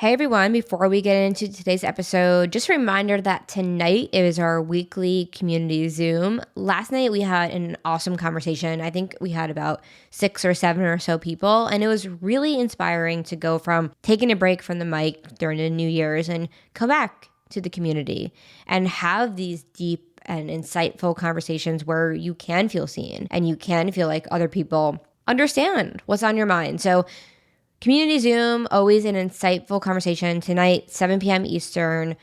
Hey everyone, before we get into today's episode, just a reminder that tonight is our weekly community Zoom. Last night we had an awesome conversation. I think we had about 6 or 7 or so people, and it was really inspiring to go from taking a break from the mic during the New Year's and come back to the community and have these deep and insightful conversations where you can feel seen and you can feel like other people understand what's on your mind. So community Zoom, always an insightful conversation. Tonight, 7 p.m. Eastern.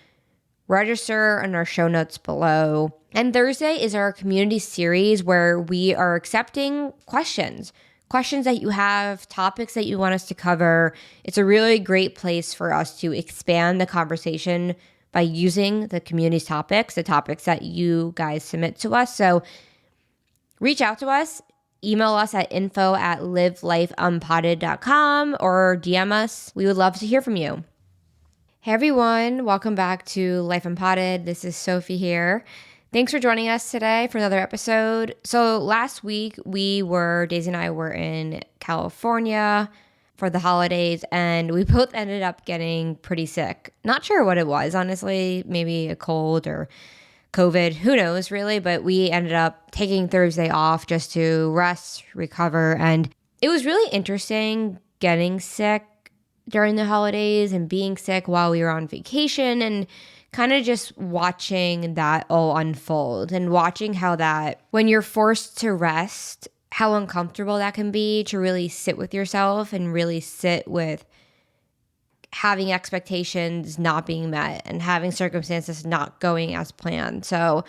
Register on our show notes below. And Thursday is our community series where we are accepting questions that you have, topics that you want us to cover. It's a really great place for us to expand the conversation by using the community's topics, the topics that you guys submit to us. So reach out to us. Email us at info@livelifeumpotted.com or DM us. We would love to hear from you. Hey everyone, welcome back to Life Unpotted. This is Sophie here. Thanks for joining us today for another episode. So last week Daisy and I were in California for the holidays, and we both ended up getting pretty sick. Not sure what it was, honestly, maybe a cold or COVID, who knows really, but we ended up taking Thursday off just to rest, recover, and it was really interesting getting sick during the holidays and being sick while we were on vacation and kind of just watching that all unfold and watching how that, when you're forced to rest, how uncomfortable that can be to really sit with yourself and really sit with having expectations not being met and having circumstances not going as planned. So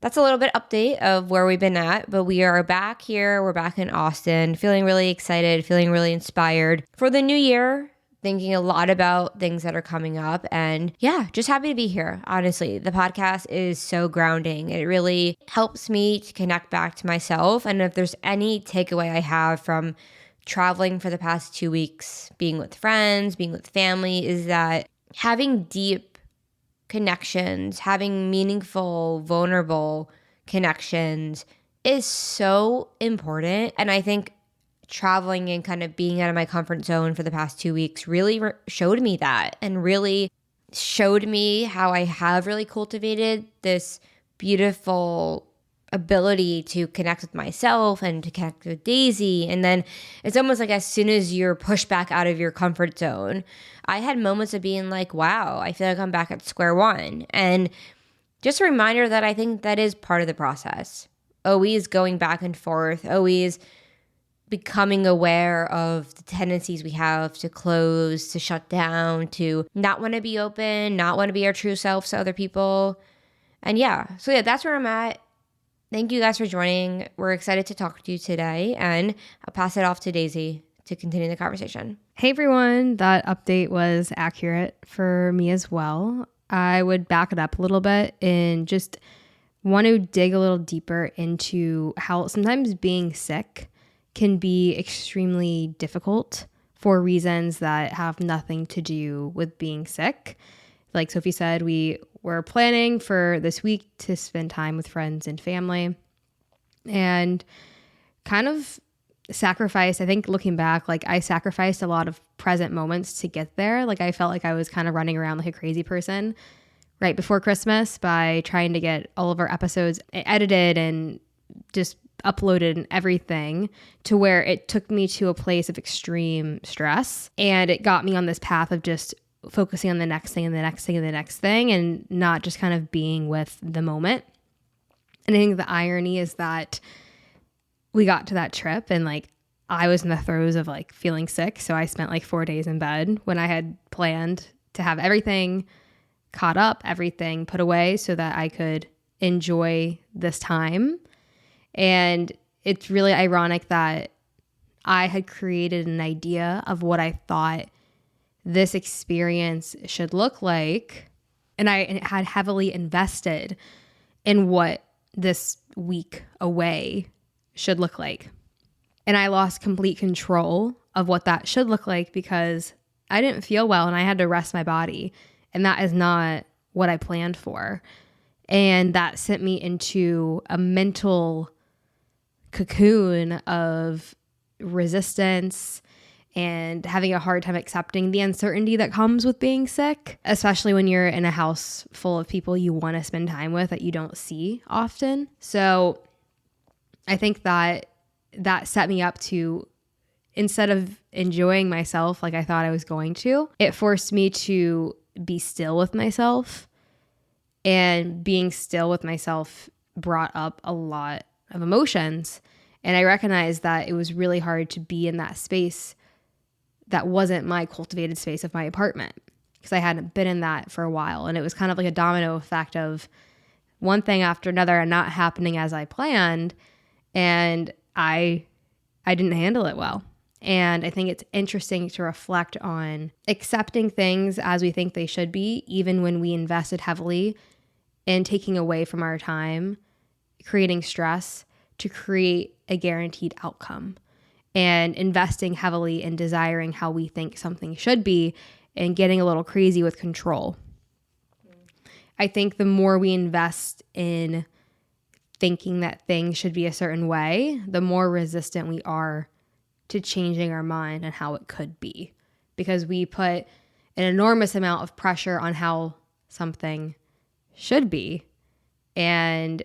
that's a little bit update of where we've been at, but we are back here. We're back in Austin, feeling really excited, feeling really inspired for the new year, thinking a lot about things that are coming up. And yeah, just happy to be here. Honestly, the podcast is so grounding. It really helps me to connect back to myself. And if there's any takeaway I have from traveling for the past 2 weeks, being with friends, being with family, is that having deep connections, having meaningful, vulnerable connections is so important. And I think traveling and kind of being out of my comfort zone for the past 2 weeks really showed me that, and really showed me how I have really cultivated this beautiful ability to connect with myself and to connect with Daisy. And then it's almost like as soon as you're pushed back out of your comfort zone, I had moments of being like, wow, I feel like I'm back at square one. And just a reminder that I think that is part of the process. Always going back and forth, always becoming aware of the tendencies we have to close, to shut down, to not want to be open, not want to be our true selves to other people. And so that's where I'm at. Thank you guys for joining. We're excited to talk to you today, and I'll pass it off to Daisy to continue the conversation. Hey everyone, that update was accurate for me as well. I would back it up a little bit and just want to dig a little deeper into how sometimes being sick can be extremely difficult for reasons that have nothing to do with being sick. Like Sophie said, we were planning for this week to spend time with friends and family, and kind of sacrificed, I think looking back, like I sacrificed a lot of present moments to get there. Like I felt like I was kind of running around like a crazy person right before Christmas by trying to get all of our episodes edited and just uploaded and everything, to where it took me to a place of extreme stress, and it got me on this path of just focusing on the next thing and the next thing and the next thing, and not just kind of being with the moment. And I think the irony is that we got to that trip and like I was in the throes of like feeling sick. So I spent like 4 days in bed when I had planned to have everything caught up, everything put away so that I could enjoy this time. And it's really ironic that I had created an idea of what I thought this experience should look like, and I had heavily invested in what this week away should look like. And I lost complete control of what that should look like because I didn't feel well and I had to rest my body. And that is not what I planned for. And that sent me into a mental cocoon of resistance and having a hard time accepting the uncertainty that comes with being sick, especially when you're in a house full of people you want to spend time with that you don't see often. So I think that set me up to, instead of enjoying myself like I thought I was going to, it forced me to be still with myself. And being still with myself brought up a lot of emotions. And I recognized that it was really hard to be in that space that wasn't my cultivated space of my apartment, because I hadn't been in that for a while. And it was kind of like a domino effect of one thing after another and not happening as I planned. And I didn't handle it well. And I think it's interesting to reflect on accepting things as we think they should be, even when we invested heavily in taking away from our time, creating stress to create a guaranteed outcome, and investing heavily in desiring how we think something should be and getting a little crazy with control. I think the more we invest in thinking that things should be a certain way, the more resistant we are to changing our mind and how it could be, because we put an enormous amount of pressure on how something should be, and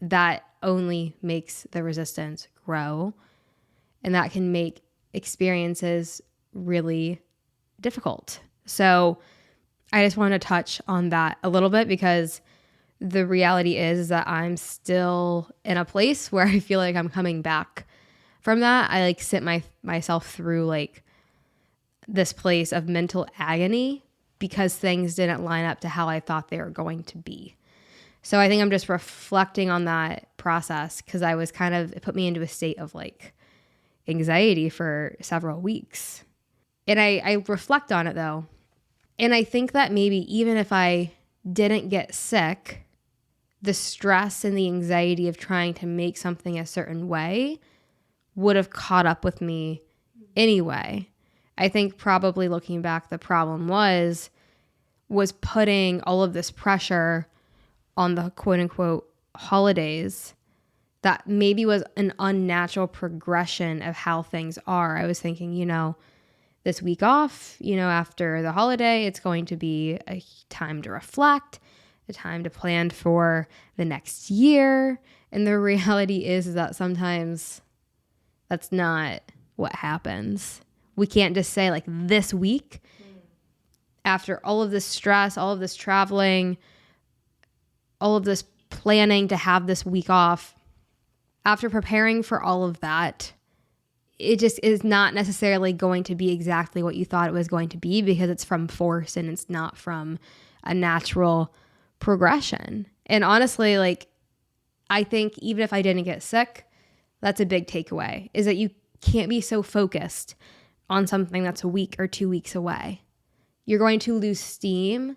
that only makes the resistance grow, and that can make experiences really difficult. So I just want to touch on that a little bit, because the reality is that I'm still in a place where I feel like I'm coming back from that. I like sit myself through like this place of mental agony because things didn't line up to how I thought they were going to be. So I think I'm just reflecting on that process, because I was it put me into a state of like anxiety for several weeks. And I reflect on it though. And I think that maybe even if I didn't get sick, the stress and the anxiety of trying to make something a certain way would have caught up with me anyway. I think probably looking back, the problem was putting all of this pressure on the quote unquote holidays that maybe was an unnatural progression of how things are. I was thinking, this week off, after the holiday, it's going to be a time to reflect, a time to plan for the next year. And the reality is that sometimes that's not what happens. We can't just say like this week, after all of this stress, all of this traveling, all of this planning to have this week off, after preparing for all of that, it just is not necessarily going to be exactly what you thought it was going to be, because it's from force and it's not from a natural progression. And honestly, like, I think even if I didn't get sick, that's a big takeaway, is that you can't be so focused on something that's a week or 2 weeks away. You're going to lose steam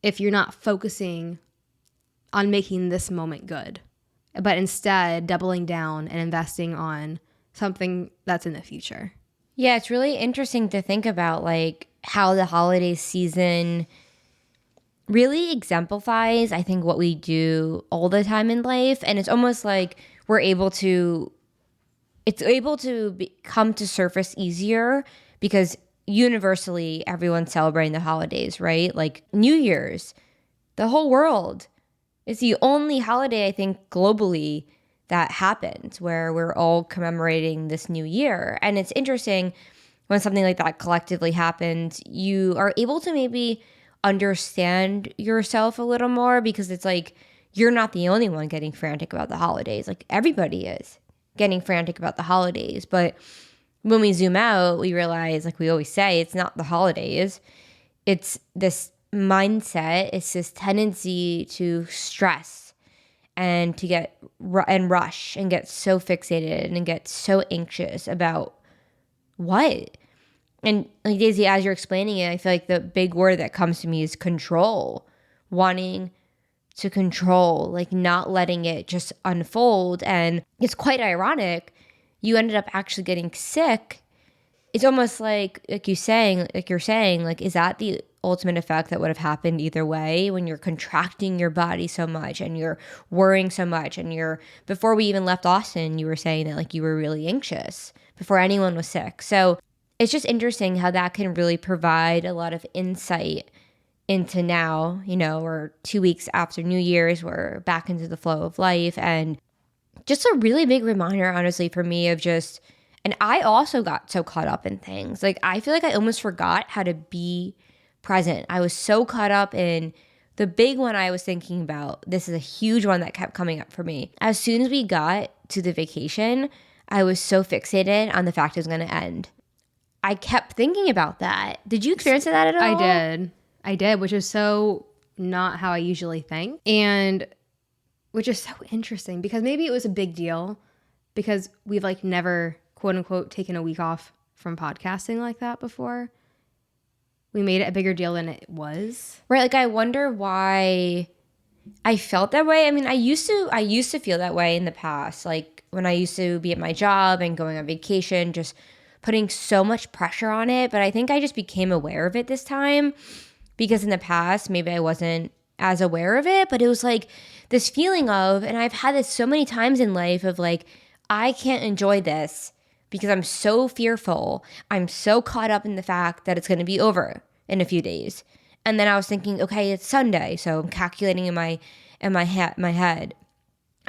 if you're not focusing on making this moment good, but instead doubling down and investing on something that's in the future. Yeah, it's really interesting to think about like how the holiday season really exemplifies, I think, what we do all the time in life. And it's almost like it's able to come to surface easier because universally everyone's celebrating the holidays, right? Like New Year's, the whole world. It's the only holiday, I think, globally that happens where we're all commemorating this new year. And it's interesting when something like that collectively happens, you are able to maybe understand yourself a little more, because it's like you're not the only one getting frantic about the holidays. Like everybody is getting frantic about the holidays. But when we zoom out, we realize, like we always say, it's not the holidays. It's this mindset, it's this tendency to stress and to get and rush and get so fixated and get so anxious about what? And like Daisy, as you're explaining it, I feel like the big word that comes to me is control. Wanting to control, like not letting it just unfold. And it's quite ironic. You ended up actually getting sick. It's almost like you're saying, like, is that the ultimate effect that would have happened either way, when you're contracting your body so much and you're worrying so much, and before we even left Austin, you were saying that like you were really anxious before anyone was sick. So it's just interesting how that can really provide a lot of insight into now, we're 2 weeks after New Year's, we're back into the flow of life. And just a really big reminder, honestly, for me of just, and I also got so caught up in things. Like, I feel like I almost forgot how to be present. I was so caught up in the big one I was thinking about. This is a huge one that kept coming up for me. As soon as we got to the vacation, I was so fixated on the fact it was going to end. I kept thinking about that. Did you experience that at all? I did, which is so not how I usually think. And which is so interesting because maybe it was a big deal because we've like never, quote unquote, taken a week off from podcasting like that before. We made it a bigger deal than it was. Right. Like, I wonder why I felt that way. I mean, I used to feel that way in the past. Like, when I used to be at my job and going on vacation, just putting so much pressure on it. But I think I just became aware of it this time because in the past, maybe I wasn't as aware of it, but it was like this feeling of, and I've had this so many times in life of like, I can't enjoy this because I'm so fearful. I'm so caught up in the fact that it's going to be over in a few days. And then I was thinking, okay, it's Sunday. So I'm calculating in my head.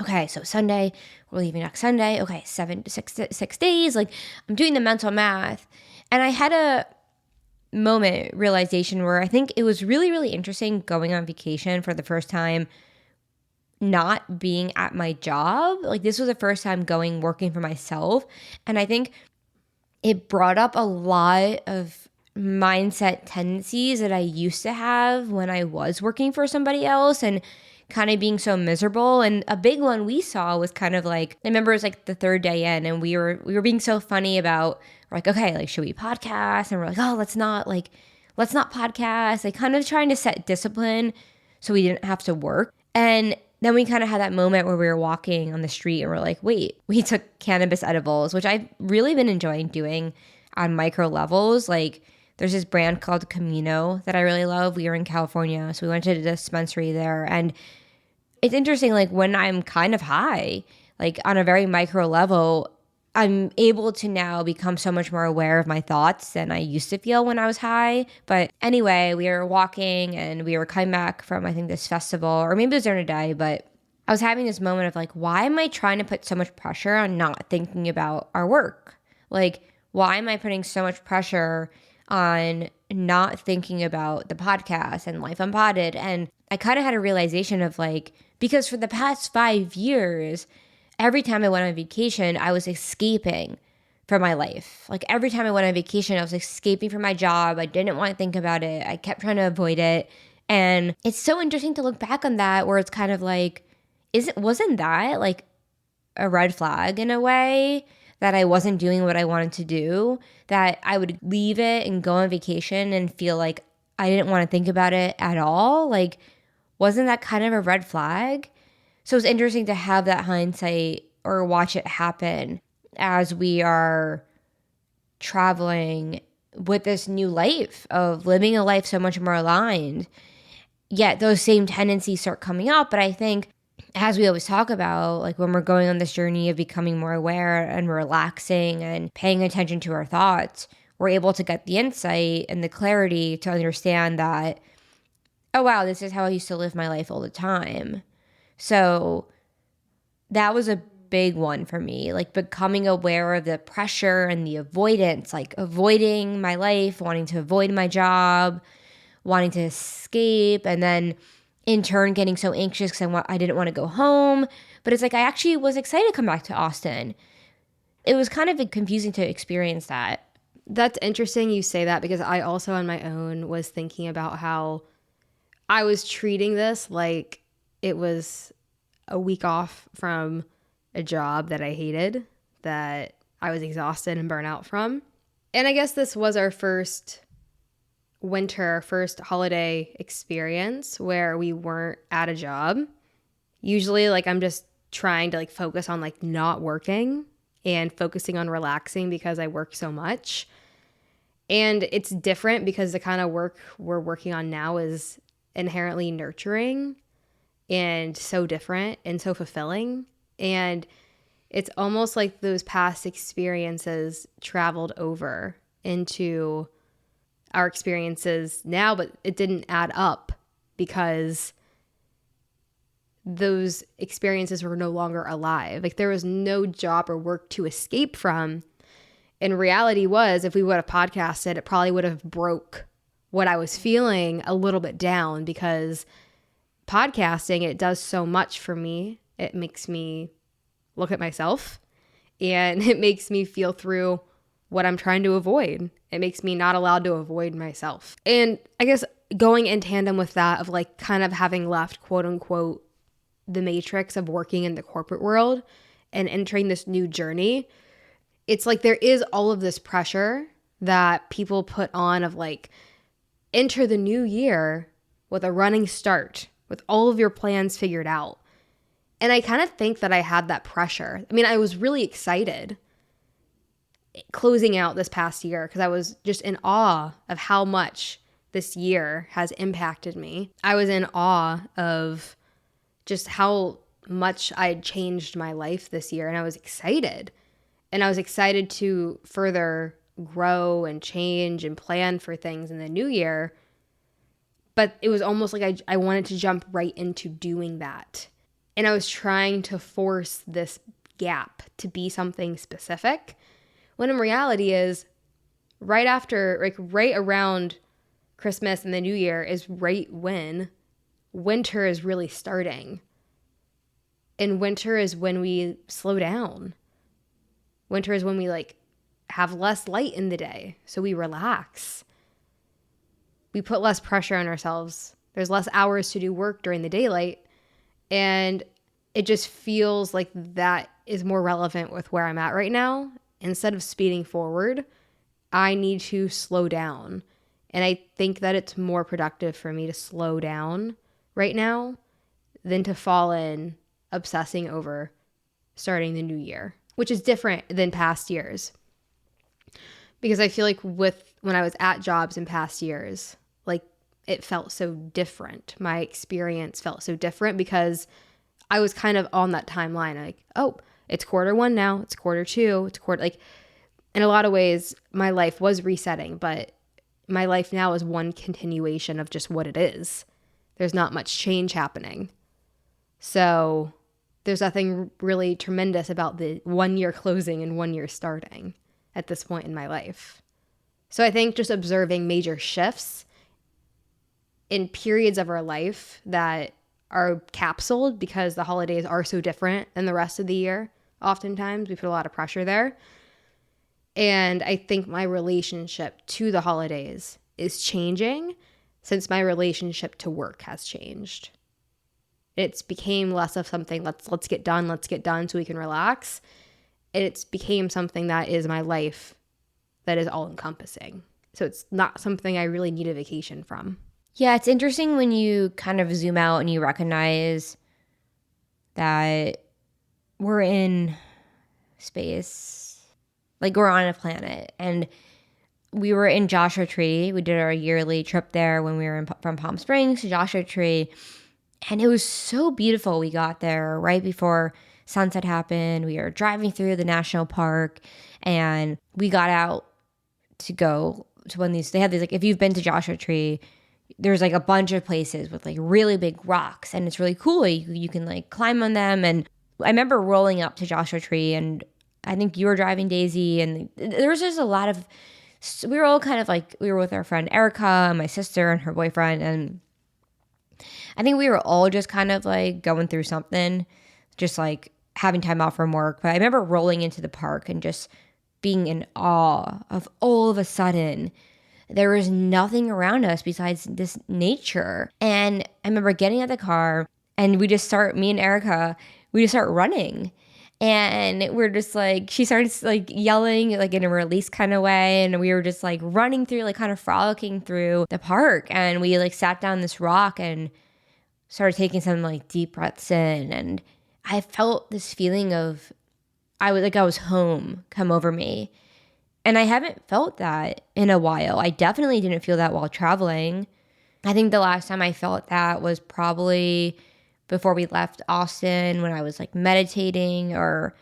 Okay, so Sunday, we're leaving next Sunday. Okay, 6 days. Like, I'm doing the mental math. And I had a realization where I think it was really, really interesting going on vacation for the first time, not being at my job. Like, this was the first time working for myself. And I think it brought up a lot of mindset tendencies that I used to have when I was working for somebody else and kind of being so miserable. And a big one we saw was kind of like, I remember it was like the third day in and we were being so funny about, like, okay, like, should we podcast? And we're like, oh, let's not podcast. Like, kind of trying to set discipline so we didn't have to work. And then we kind of had that moment where we were walking on the street and we're like, wait, we took cannabis edibles, which I've really been enjoying doing on micro levels. Like, there's this brand called Camino that I really love. We were in California, so we went to the dispensary there. And it's interesting, like, when I'm kind of high, like on a very micro level, I'm able to now become so much more aware of my thoughts than I used to feel when I was high. But anyway, we were walking and we were coming back from, I think, this festival, or maybe it was during a day, but I was having this moment of like, why am I trying to put so much pressure on not thinking about our work? Like, why am I putting so much pressure on not thinking about the podcast and Life Unpotted? And I kind of had a realization of like, because for the past 5 years, every time I went on vacation, I was escaping from my life. Like, every time I went on vacation, I was escaping from my job. I didn't want to think about it. I kept trying to avoid it. And it's so interesting to look back on that, where it's kind of like, wasn't that like a red flag in a way, that I wasn't doing what I wanted to do, that I would leave it and go on vacation and feel like I didn't want to think about it at all? Like, wasn't that kind of a red flag? So it's interesting to have that hindsight or watch it happen as we are traveling with this new life of living a life so much more aligned. Yet those same tendencies start coming up. But I think, as we always talk about, like, when we're going on this journey of becoming more aware and relaxing and paying attention to our thoughts, we're able to get the insight and the clarity to understand that, oh, wow, this is how I used to live my life all the time. So that was a big one for me, like becoming aware of the pressure and the avoidance, like avoiding my life, wanting to avoid my job, wanting to escape, and then in turn getting so anxious because I didn't want to go home. But it's like, I actually was excited to come back to Austin. It was kind of confusing to experience that. That's interesting you say that, because I also on my own was thinking about how I was treating this like it was a week off from a job that I hated, that I was exhausted and burnt out from. And I guess this was our first holiday experience where we weren't at a job. Usually, like, I'm just trying to like focus on like not working and focusing on relaxing because I work so much. And it's different because the kind of work we're working on now is inherently nurturing and so different and so fulfilling. And it's almost like those past experiences traveled over into our experiences now, but it didn't add up because those experiences were no longer alive. Like there was no job or work to escape from. And reality was, if we would have podcasted, it probably would have broke what I was feeling a little bit down, because podcasting, it does so much for me. It makes me look at myself, and it makes me feel through what I'm trying to avoid. It makes me not allowed to avoid myself. And I guess going in tandem with that, of like kind of having left, quote unquote, the matrix of working in the corporate world and entering this new journey, it's like there is all of this pressure that people put on of like, enter the new year with a running start, with all of your plans figured out. And I kind of think that I had that pressure. I mean, I was really excited closing out this past year because I was just in awe of how much this year has impacted me. I was in awe of just how much I had changed my life this year, and I was excited. And I was excited to further grow and change and plan for things in the new year. But it was almost like I wanted to jump right into doing that. And I was trying to force this gap to be something specific, when in reality is right after, like right around Christmas and the new year is right when winter is really starting. And winter is when we slow down. Winter is when we like have less light in the day, so we relax. We put less pressure on ourselves. There's less hours to do work during the daylight, and it just feels like that is more relevant with where I'm at right now. Instead of speeding forward, I need to slow down. And I think that it's more productive for me to slow down right now than to fall in obsessing over starting the new year, which is different than past years. Because I feel like when I was at jobs in past years, like it felt so different. My experience felt so different because I was kind of on that timeline. Like, oh, it's quarter one now, it's quarter two, it's quarter, like in a lot of ways, my life was resetting, but my life now is one continuation of just what it is. There's not much change happening. So there's nothing really tremendous about the 1 year closing and 1 year starting at this point in my life. So I think just observing major shifts in periods of our life that are capsuled because the holidays are so different than the rest of the year. Oftentimes we put a lot of pressure there. And I think my relationship to the holidays is changing since my relationship to work has changed. It's became less of something, let's get done so we can relax. It's became something that is my life that is all encompassing. So it's not something I really need a vacation from. Yeah, it's interesting when you kind of zoom out and you recognize that we're in space, like we're on a planet. And we were in Joshua Tree. We did our yearly trip there when we were from Palm Springs to Joshua Tree. And it was so beautiful. We got there right before sunset happened. We were driving through the national park, and we got out to go to one of these. They have these, like, if you've been to Joshua Tree, there's like a bunch of places with like really big rocks, and it's really cool. You can like climb on them. And I remember rolling up to Joshua Tree, and I think you were driving, Daisy, and there was just a lot of, we were all kind of like, we were with our friend Erica, my sister, and her boyfriend, and I think we were all just kind of like going through something, just like having time off from work. But I remember rolling into the park and just being in awe of all of a sudden there was nothing around us besides this nature. And I remember getting out of the car, and me and Erica, we just start running. And we're just like, she started like yelling like in a release kind of way. And we were just like running through, like kind of frolicking through the park. And we like sat down this rock and started taking some like deep breaths in. And I felt this feeling of, I was home come over me. And I haven't felt that in a while. I definitely didn't feel that while traveling. I think the last time I felt that was probably before we left Austin, when I was like meditating, or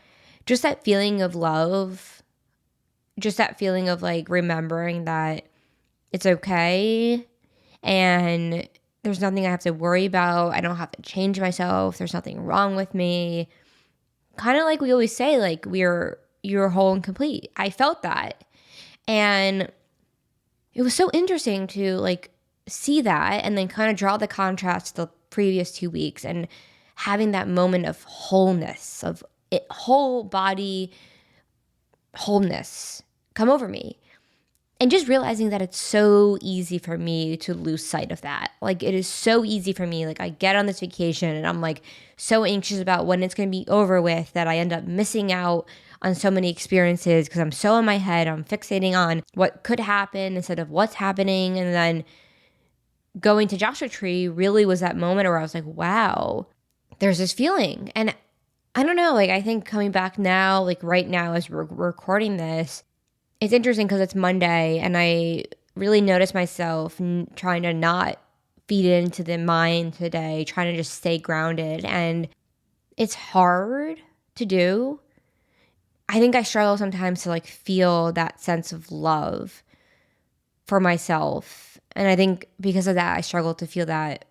just that feeling of love just that feeling of like remembering that it's okay and there's nothing I have to worry about. I don't have to change myself. There's nothing wrong with me. Kind of like we always say, like you're whole and complete. I felt that. And it was so interesting to like see that and then kind of draw the contrast to the previous 2 weeks and having that moment of wholeness, of it, whole body wholeness come over me. And just realizing that it's so easy for me to lose sight of that. Like it is so easy for me. Like I get on this vacation and I'm like so anxious about when it's going to be over with that I end up missing out on so many experiences because I'm so in my head. I'm fixating on what could happen instead of what's happening. And then going to Joshua Tree really was that moment where I was like, wow, there's this feeling. And I don't know, like I think coming back now, like right now as we're recording this, it's interesting because it's Monday and I really noticed myself trying to not feed into the mind today, trying to just stay grounded. And it's hard to do. I think I struggle sometimes to like feel that sense of love for myself. And I think because of that, I struggle to feel that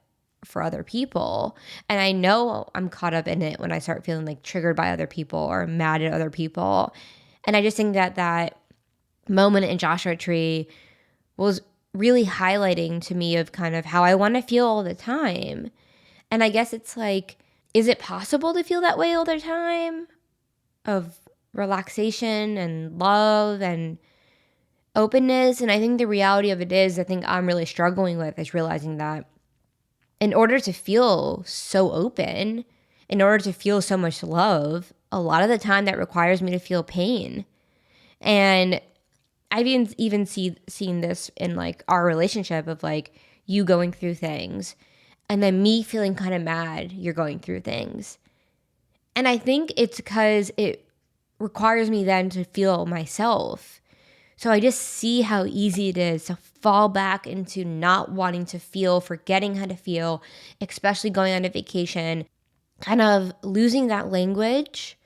for other people. And I know I'm caught up in it when I start feeling like triggered by other people or mad at other people. And I just think that moment in Joshua Tree was really highlighting to me of kind of how I want to feel all the time. And I guess it's like, is it possible to feel that way all the time? Of relaxation and love and openness. And I think the reality of it is, I think I'm really struggling with is realizing that in order to feel so open, in order to feel so much love, a lot of the time that requires me to feel pain. And I've even seen this in like our relationship of like you going through things and then me feeling kind of mad you're going through things. And I think it's because it requires me then to feel myself. So I just see how easy it is to fall back into not wanting to feel, forgetting how to feel, especially going on a vacation, kind of losing that language.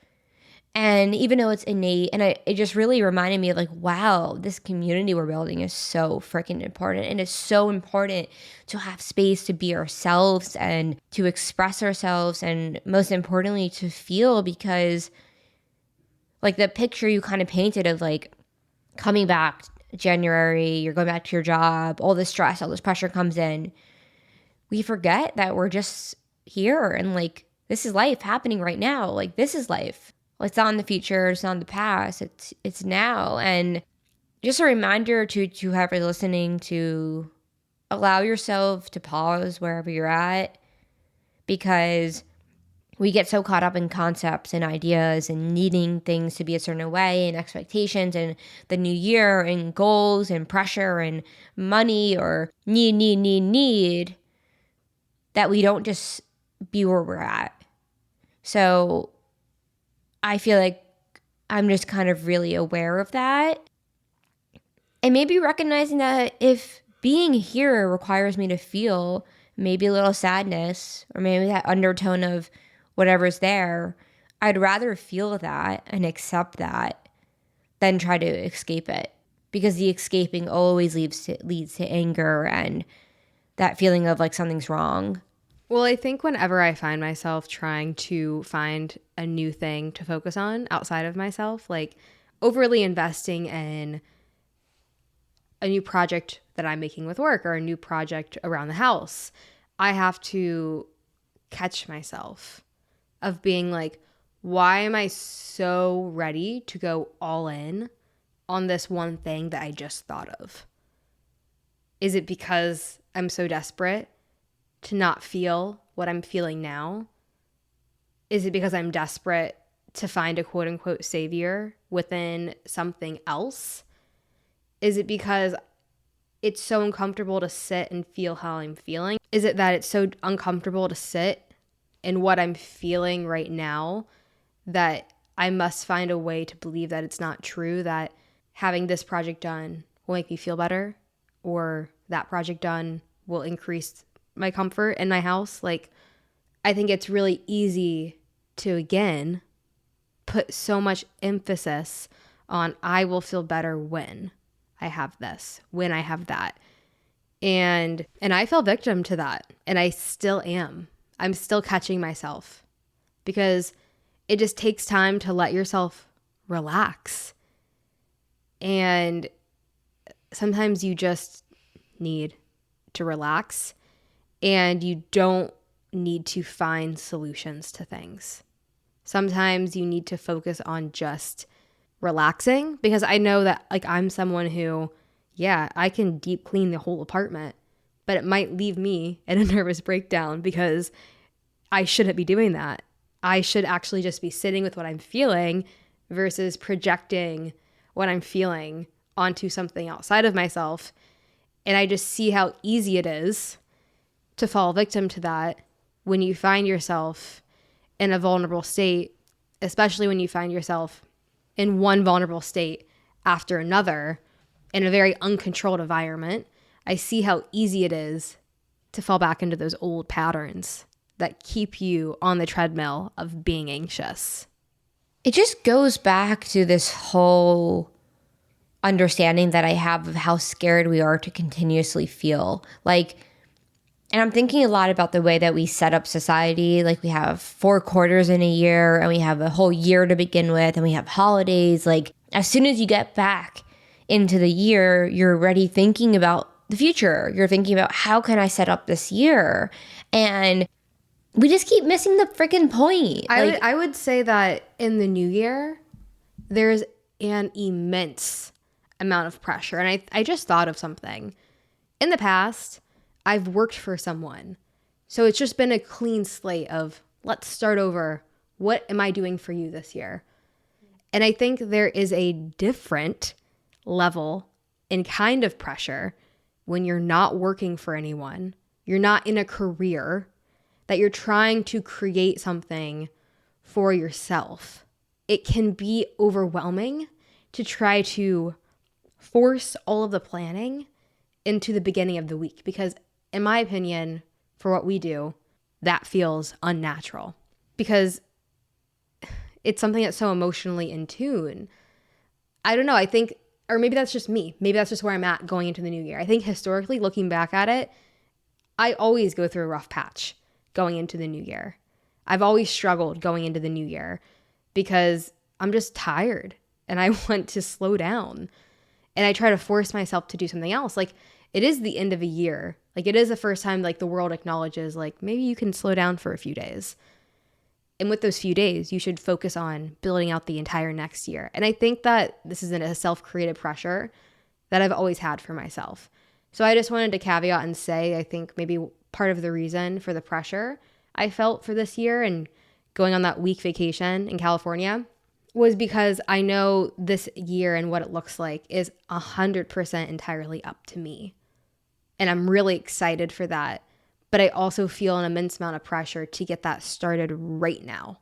And even though it's innate, and it just really reminded me of like, wow, this community we're building is so freaking important. And it's so important to have space to be ourselves and to express ourselves. And most importantly, to feel, because like the picture you kind of painted of like coming back January, you're going back to your job, all this stress, all this pressure comes in. We forget that we're just here and like, this is life happening right now. Like this is life. It's not in the future, it's not in the past, it's now. And just a reminder to whoever listening to allow yourself to pause wherever you're at, because we get so caught up in concepts and ideas and needing things to be a certain way and expectations and the new year and goals and pressure and money or need that we don't just be where we're at. So I feel like I'm just kind of really aware of that. And maybe recognizing that if being here requires me to feel maybe a little sadness or maybe that undertone of whatever's there, I'd rather feel that and accept that than try to escape it. Because the escaping always leads to anger and that feeling of like something's wrong. Well, I think whenever I find myself trying to find a new thing to focus on outside of myself, like overly investing in a new project that I'm making with work or a new project around the house, I have to catch myself of being like, why am I so ready to go all in on this one thing that I just thought of? Is it because I'm so desperate to not feel what I'm feeling now? Is it because I'm desperate to find a quote unquote savior within something else? Is it because it's so uncomfortable to sit and feel how I'm feeling? Is it that it's so uncomfortable to sit in what I'm feeling right now that I must find a way to believe that it's not true, that having this project done will make me feel better, or that project done will increase my comfort in my house? Like, I think it's really easy to, again, put so much emphasis on I will feel better when I have this, when I have that. And I fell victim to that, and I still am. I'm still catching myself because it just takes time to let yourself relax. And sometimes you just need to relax, and you don't need to find solutions to things. Sometimes you need to focus on just relaxing, because I know that like I'm someone who, yeah, I can deep clean the whole apartment, but it might leave me in a nervous breakdown because I shouldn't be doing that. I should actually just be sitting with what I'm feeling versus projecting what I'm feeling onto something outside of myself. And I just see how easy it is to fall victim to that when you find yourself in a vulnerable state, especially when you find yourself in one vulnerable state after another in a very uncontrolled environment. I see how easy it is to fall back into those old patterns that keep you on the treadmill of being anxious. It just goes back to this whole understanding that I have of how scared we are to continuously feel. Like, and I'm thinking a lot about the way that we set up society. Like, we have 4 quarters in a year, and we have a whole year to begin with, and we have holidays. Like, as soon as you get back into the year, you're already thinking about the future. You're thinking about, how can I set up this year? And we just keep missing the freaking point. I would say that in the new year, there's an immense amount of pressure. And I just thought of something. In the past, I've worked for someone. So it's just been a clean slate of, let's start over. What am I doing for you this year? And I think there is a different level and kind of pressure when you're not working for anyone, you're not in a career, that you're trying to create something for yourself. It can be overwhelming to try to force all of the planning into the beginning of the week, because in my opinion, for what we do, that feels unnatural because it's something that's so emotionally in tune. I don't know. I think, or maybe that's just me. Maybe that's just where I'm at going into the new year. I think historically, looking back at it, I always go through a rough patch going into the new year. I've always struggled going into the new year because I'm just tired and I want to slow down. And I try to force myself to do something else. Like, it is the end of a year. Like, it is the first time like the world acknowledges like maybe you can slow down for a few days. And with those few days, you should focus on building out the entire next year. And I think that this is a self-created pressure that I've always had for myself. So I just wanted to caveat and say, I think maybe part of the reason for the pressure I felt for this year and going on that week vacation in California was because I know this year and what it looks like is 100% entirely up to me. And I'm really excited for that. But I also feel an immense amount of pressure to get that started right now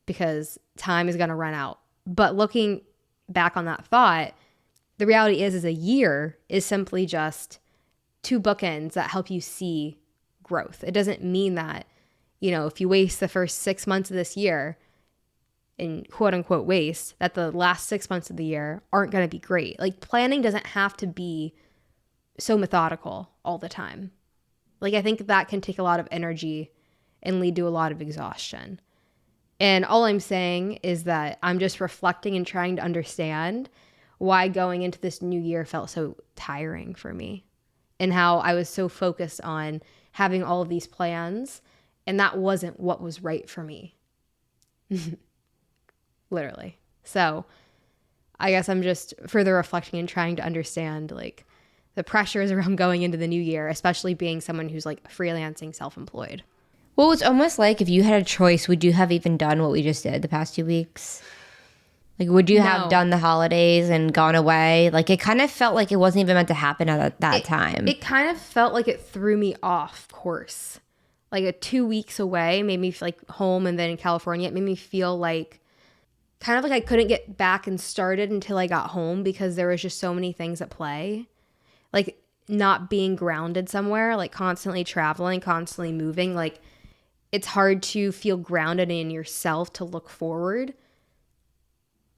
because time is going to run out. But looking back on that thought, the reality is a year is simply just 2 bookends that help you see growth. It doesn't mean that, if you waste the first 6 months of this year in quote unquote waste, that the last 6 months of the year aren't going to be great. Like, planning doesn't have to be so methodical all the time. Like, I think that can take a lot of energy and lead to a lot of exhaustion. And all I'm saying is that I'm just reflecting and trying to understand why going into this new year felt so tiring for me and how I was so focused on having all of these plans, and that wasn't what was right for me. Literally. So I guess I'm just further reflecting and trying to understand like the pressures around going into the new year, especially being someone who's like freelancing, self-employed. Well, it's almost like if you had a choice, would you have even done what we just did the past 2 weeks? Like, would you have done the holidays and gone away? Like, it kind of felt like it wasn't even meant to happen at that time. It kind of felt like it threw me off course. Like, a 2 weeks away made me like home, and then in California, it made me feel like kind of like I couldn't get back and started until I got home because there was just so many things at play. Like, not being grounded somewhere, like constantly traveling, constantly moving, like it's hard to feel grounded in yourself to look forward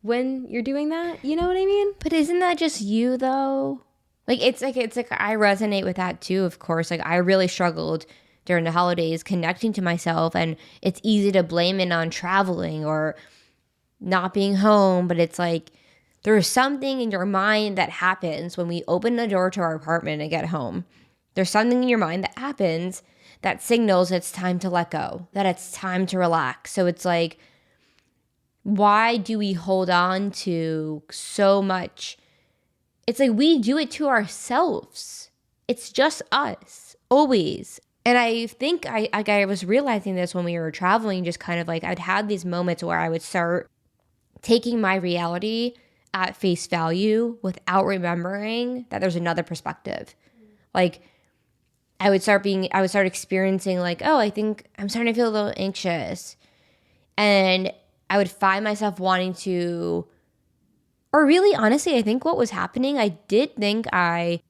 when you're doing that. You know what I mean? But isn't that just you though? Like it's like I resonate with that too, of course. Like I really struggled during the holidays connecting to myself, and it's easy to blame it on traveling or not being home, but it's like there's something in your mind that happens when we open the door to our apartment and get home. There's something in your mind that happens that signals it's time to let go, that it's time to relax. So it's like, why do we hold on to so much? It's like we do it to ourselves. It's just us, always. And I think I was realizing this when we were traveling, just kind of like I'd had these moments where I would start taking my reality at face value without remembering that there's another perspective. Like I would start experiencing like, oh, I think I'm starting to feel a little anxious. And I would find myself wanting to, or really honestly, I think what was happening, I did think I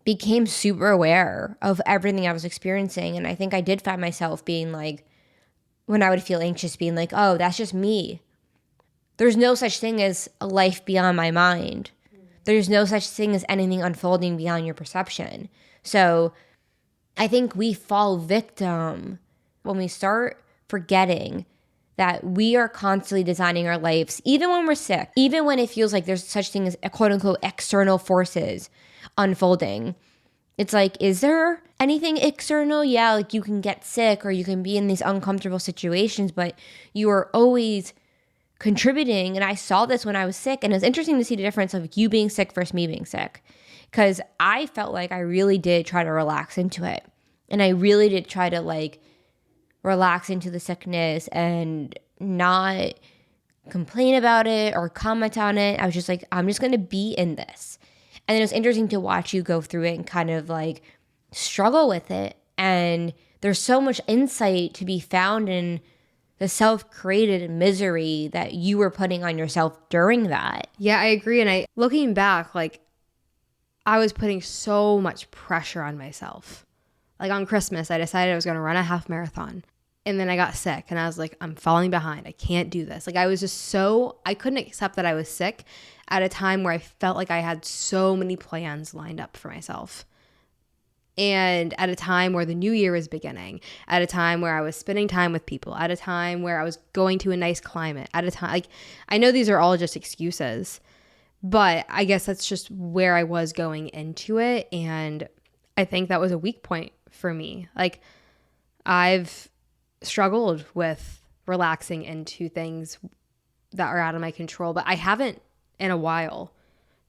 became super aware of everything I was experiencing. And I think I did find myself being like, when I would feel anxious, being like, oh, that's just me. There's no such thing as a life beyond my mind. There's no such thing as anything unfolding beyond your perception. So I think we fall victim when we start forgetting that we are constantly designing our lives, even when we're sick, even when it feels like there's such thing as quote unquote external forces unfolding. It's like, is there anything external? Yeah, like you can get sick or you can be in these uncomfortable situations, but you are always contributing. And I saw this when I was sick, and it was interesting to see the difference of you being sick versus me being sick, because I felt like I really did try to relax into it, and I really did try to like relax into the sickness and not complain about it or comment on it. I was just like, I'm just going to be in this. And then it was interesting to watch you go through it and kind of like struggle with it. And there's so much insight to be found in the self-created misery that you were putting on yourself during that. Yeah, I agree. And looking back, like I was putting so much pressure on myself. Like on Christmas, I decided I was going to run a half marathon. And then I got sick and I was like, I'm falling behind. I can't do this. Like I was just I couldn't accept that I was sick at a time where I felt like I had so many plans lined up for myself. And at a time where the new year was beginning, at a time where I was spending time with people, at a time where I was going to a nice climate, at a time, like, I know these are all just excuses, but I guess that's just where I was going into it. And I think that was a weak point for me. Like, I've struggled with relaxing into things that are out of my control, but I haven't in a while,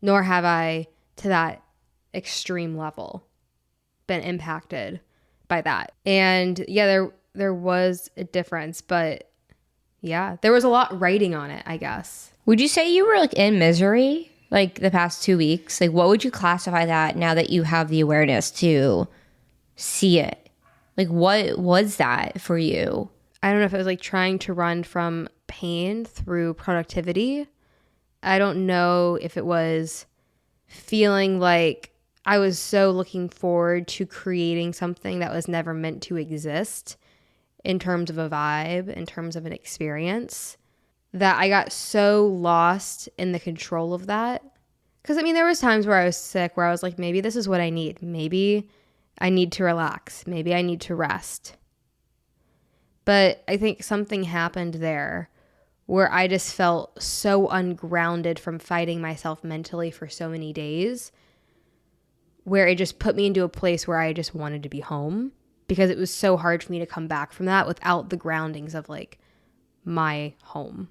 nor have I to that extreme level been impacted by that. And yeah, there was a difference, but yeah, there was a lot writing on it, I guess. Would you say you were like in misery like the past 2 weeks? Like what would you classify that now that you have the awareness to see it? Like what was that for you? I don't know if it was like trying to run from pain through productivity. I don't know if it was feeling like I was so looking forward to creating something that was never meant to exist in terms of a vibe, in terms of an experience, that I got so lost in the control of that. Because, I mean, there was times where I was sick, where I was like, maybe this is what I need. Maybe I need to relax. Maybe I need to rest. But I think something happened there where I just felt so ungrounded from fighting myself mentally for so many days, where it just put me into a place where I just wanted to be home, because it was so hard for me to come back from that without the groundings of like my home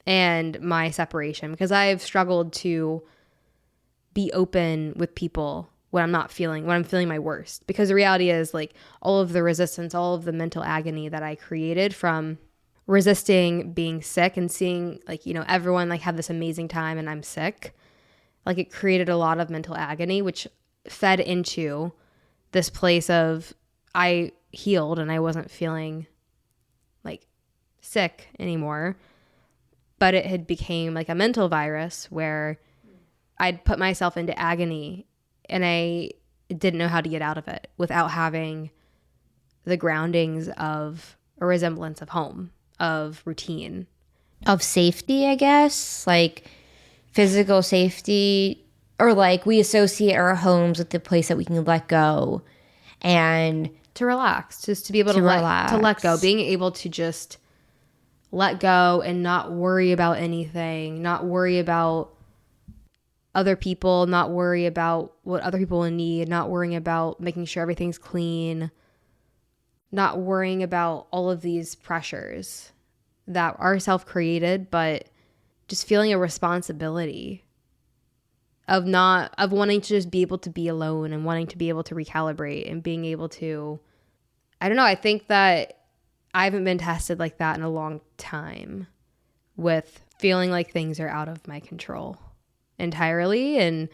and my separation, because I've struggled to be open with people when I'm feeling my worst, because the reality is like all of the resistance, all of the mental agony that I created from resisting being sick and seeing like, you know, everyone like have this amazing time and I'm sick, like it created a lot of mental agony, which fed into this place of I healed and I wasn't feeling like sick anymore, but it had became like a mental virus where I'd put myself into agony and I didn't know how to get out of it without having the groundings of a resemblance of home, of routine. of safety, I guess, like physical safety, or like we associate our homes with the place that we can let go and To relax, just to be able to to let go, relax. being able to just let go and not worry about anything, not worry about other people, not worry about what other people will need, not worrying about making sure everything's clean, not worrying about all of these pressures that are self-created, but just feeling a responsibility of wanting to just be able to be alone and wanting to be able to recalibrate and being able to, I don't know, I think that I haven't been tested like that in a long time, with feeling like things are out of my control entirely and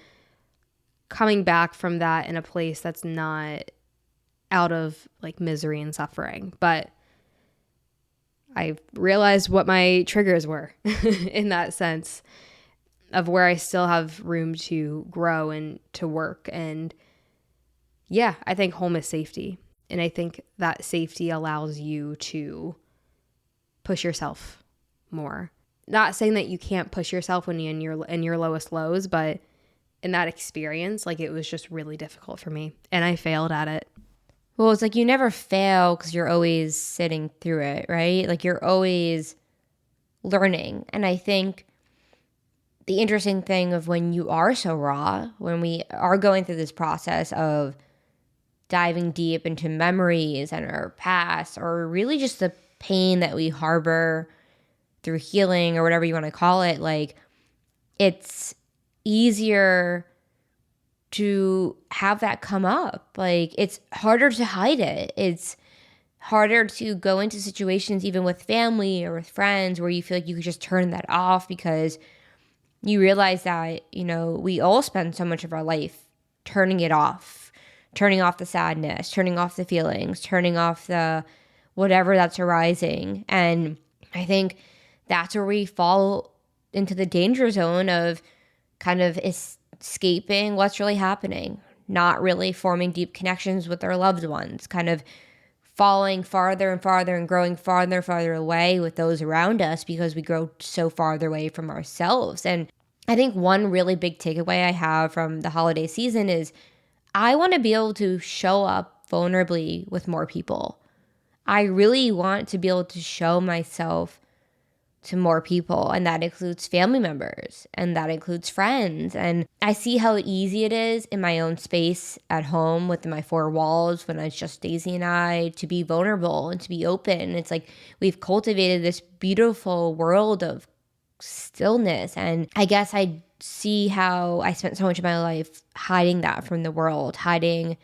coming back from that in a place that's not out of like misery and suffering. But I realized what my triggers were in that sense of where I still have room to grow and to work. And yeah, I think home is safety. And I think that safety allows you to push yourself more. Not saying that you can't push yourself when you're in your lowest lows, but in that experience, like, it was just really difficult for me and I failed at it. Well, it's like you never fail because you're always sitting through it, right? Like you're always learning. And I think the interesting thing of when you are so raw, when we are going through this process of diving deep into memories and our past, or really just the pain that we harbor through healing or whatever you want to call it, like it's easier to have that come up. Like it's harder to hide it. It's harder to go into situations even with family or with friends where you feel like you could just turn that off because you realize that, we all spend so much of our life turning it off, turning off the sadness, turning off the feelings, turning off the whatever that's arising. And I think that's where we fall into the danger zone of kind of escaping what's really happening, not really forming deep connections with our loved ones, kind of falling farther and farther and growing farther and farther away with those around us because we grow so farther away from ourselves. And I think one really big takeaway I have from the holiday season is I want to be able to show up vulnerably with more people. I really want to be able to show myself to more people, and that includes family members and that includes friends. And I see how easy it is in my own space at home within my four walls when it's just Daisy and I to be vulnerable and to be open. It's like we've cultivated this beautiful world of stillness, and I guess I see how I spent so much of my life hiding that from the world, hiding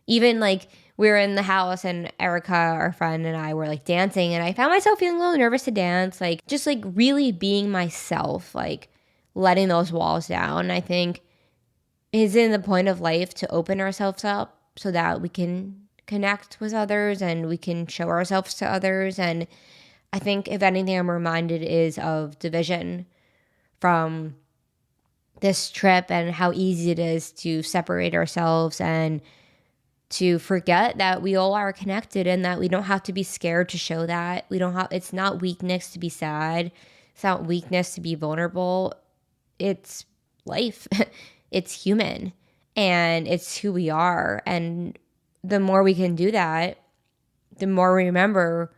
even like we were in the house and Erica, our friend, and I were like dancing, and I found myself feeling a little nervous to dance, like just like really being myself, like letting those walls down. I think is in the point of life to open ourselves up so that we can connect with others and we can show ourselves to others. And I think if anything I'm reminded is of division from this trip and how easy it is to separate ourselves and to forget that we all are connected and that we don't have to be scared to show that. We don't have, it's not weakness to be sad. It's not weakness to be vulnerable. It's life. It's human and it's who we are. And the more we can do that, the more we remember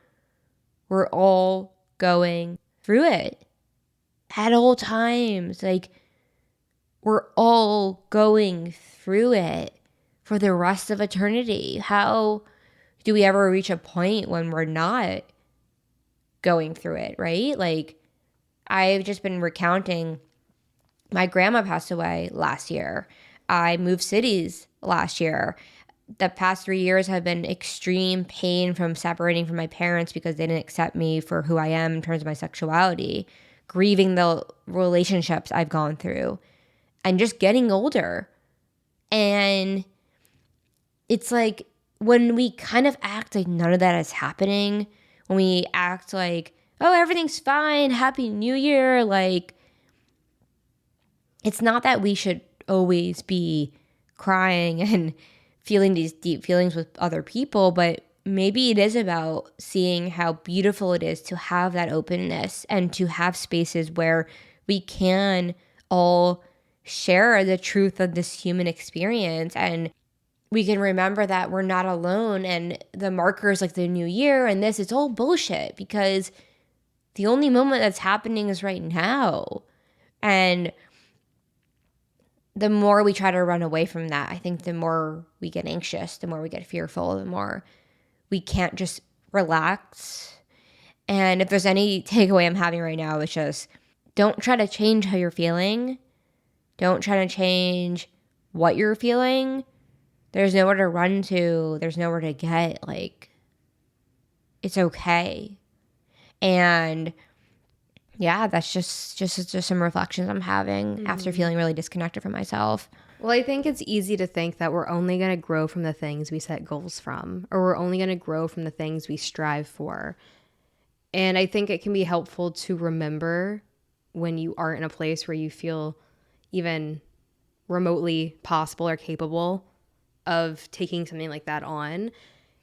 we're all going through it at all times. Like we're all going through it for the rest of eternity. How do we ever reach a point when we're not going through it, right? Like, I've just been recounting my grandma passed away last year. I moved cities last year. The past 3 years have been extreme pain from separating from my parents because they didn't accept me for who I am in terms of my sexuality, grieving the relationships I've gone through, and just getting older. And it's like when we kind of act like none of that is happening, when we act like, oh, everything's fine, happy new year, like it's not that we should always be crying and feeling these deep feelings with other people, but maybe it is about seeing how beautiful it is to have that openness and to have spaces where we can all share the truth of this human experience, and we can remember that we're not alone, and the markers like the new year and this, it's all bullshit because the only moment that's happening is right now. And the more we try to run away from that, I think the more we get anxious, the more we get fearful, the more we can't just relax. And if there's any takeaway I'm having right now, it's just don't try to change how you're feeling. Don't try to change what you're feeling. There's nowhere to run to. There's nowhere to get. Like, it's okay. And yeah, that's just some reflections I'm having after feeling really disconnected from myself. Well, I think it's easy to think that we're only going to grow from the things we set goals from, or we're only going to grow from the things we strive for. And I think it can be helpful to remember when you aren't in a place where you feel even remotely possible or capable of taking something like that on,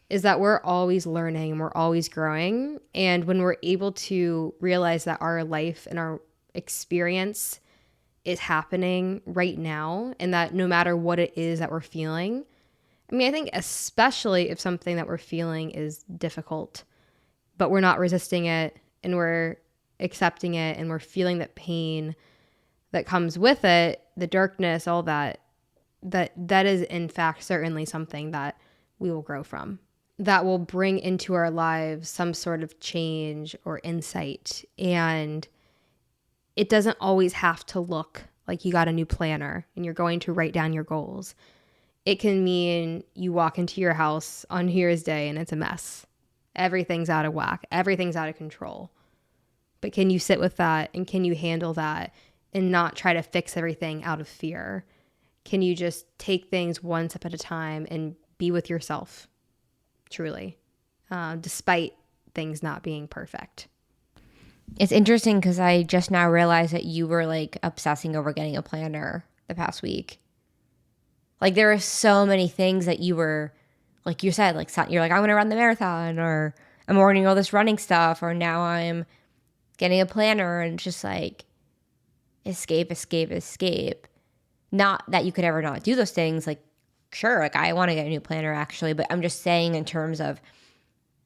is that we're always learning and we're always growing. And when we're able to realize that our life and our experience is happening right now, and that no matter what it is that we're feeling, I mean, I think especially if something that we're feeling is difficult, but we're not resisting it and we're accepting it and we're feeling that pain that comes with it, the darkness, all that is in fact certainly something that we will grow from, that will bring into our lives some sort of change or insight. And it doesn't always have to look like you got a new planner and you're going to write down your goals. It can mean you walk into your house on New Year's Day and it's a mess. Everything's out of whack. Everything's out of control. But can you sit with that, and can you handle that and not try to fix everything out of fear? Can you just take things one step at a time and be with yourself, truly, despite things not being perfect? It's interesting because I just now realized that you were like obsessing over getting a planner the past week. Like, there are so many things that you were, like you said, like you're like, I'm going to run the marathon, or I'm ordering all this running stuff, or now I'm getting a planner, and it's just like escape, escape, escape. Not that you could ever not do those things. Like, sure, like I want to get a new planner actually, but I'm just saying in terms of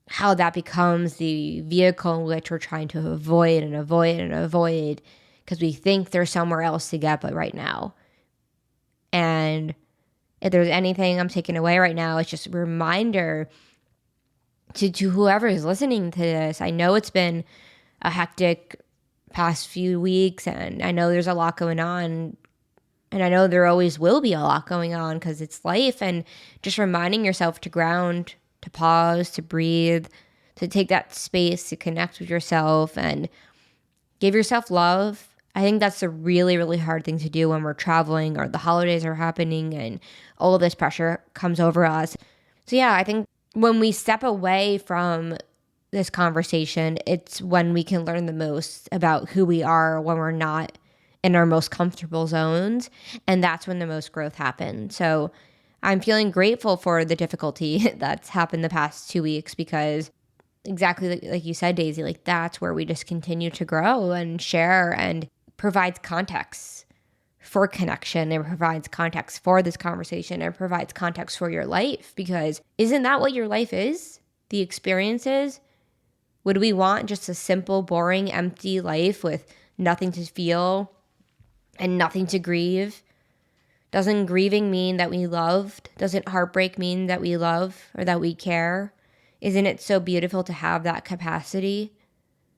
how that becomes the vehicle in which we're trying to avoid and avoid and avoid because we think there's somewhere else to get but right now. And if there's anything I'm taking away right now, it's just a reminder to whoever is listening to this. I know it's been a hectic past few weeks, and I know there's a lot going on, and I know there always will be a lot going on because it's life, and just reminding yourself to ground, to pause, to breathe, to take that space to connect with yourself and give yourself love. I think that's a really, really hard thing to do when we're traveling or the holidays are happening and all of this pressure comes over us. So yeah, I think when we step away from this conversation, it's when we can learn the most about who we are when we're not in our most comfortable zones. And that's when the most growth happens. So I'm feeling grateful for the difficulty that's happened the past 2 weeks because exactly like you said, Daisy, like that's where we just continue to grow and share, and provides context for connection. It provides context for this conversation. It provides context for your life, because isn't that what your life is? The experiences? Would we want just a simple, boring, empty life with nothing to feel and nothing to grieve? Doesn't grieving mean that we loved? Doesn't heartbreak mean that we love or that we care? Isn't it so beautiful to have that capacity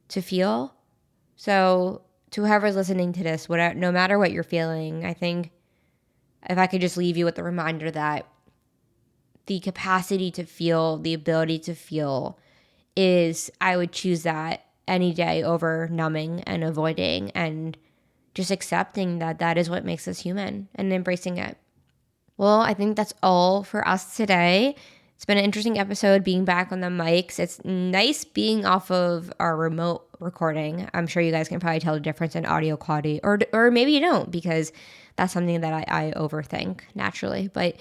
to feel? So to whoever's listening to this, whatever, no matter what you're feeling, I think if I could just leave you with the reminder that the capacity to feel, the ability to feel is, I would choose that any day over numbing and avoiding, and just accepting that that is what makes us human and embracing it. Well, I think that's all for us today. It's been an interesting episode being back on the mics. It's nice being off of our remote recording. I'm sure you guys can probably tell the difference in audio quality, or maybe you don't, because that's something that I overthink naturally. But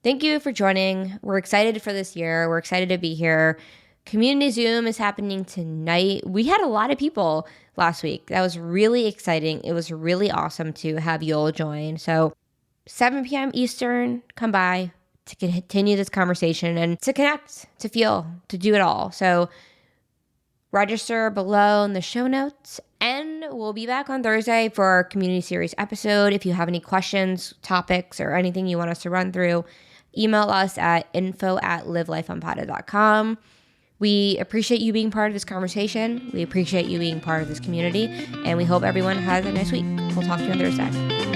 thank you for joining. We're excited for this year. We're excited to be here. Community Zoom is happening tonight. We had a lot of people last week. That was really exciting. It was really awesome to have you all join. So 7 p.m. Eastern, come by to continue this conversation and to connect, to feel, to do it all. So register below in the show notes, and we'll be back on Thursday for our community series episode. If you have any questions, topics, or anything you want us to run through, email us at info@livelifeunpotted.com. We appreciate you being part of this conversation. We appreciate you being part of this community, and we hope everyone has a nice week. We'll talk to you on Thursday.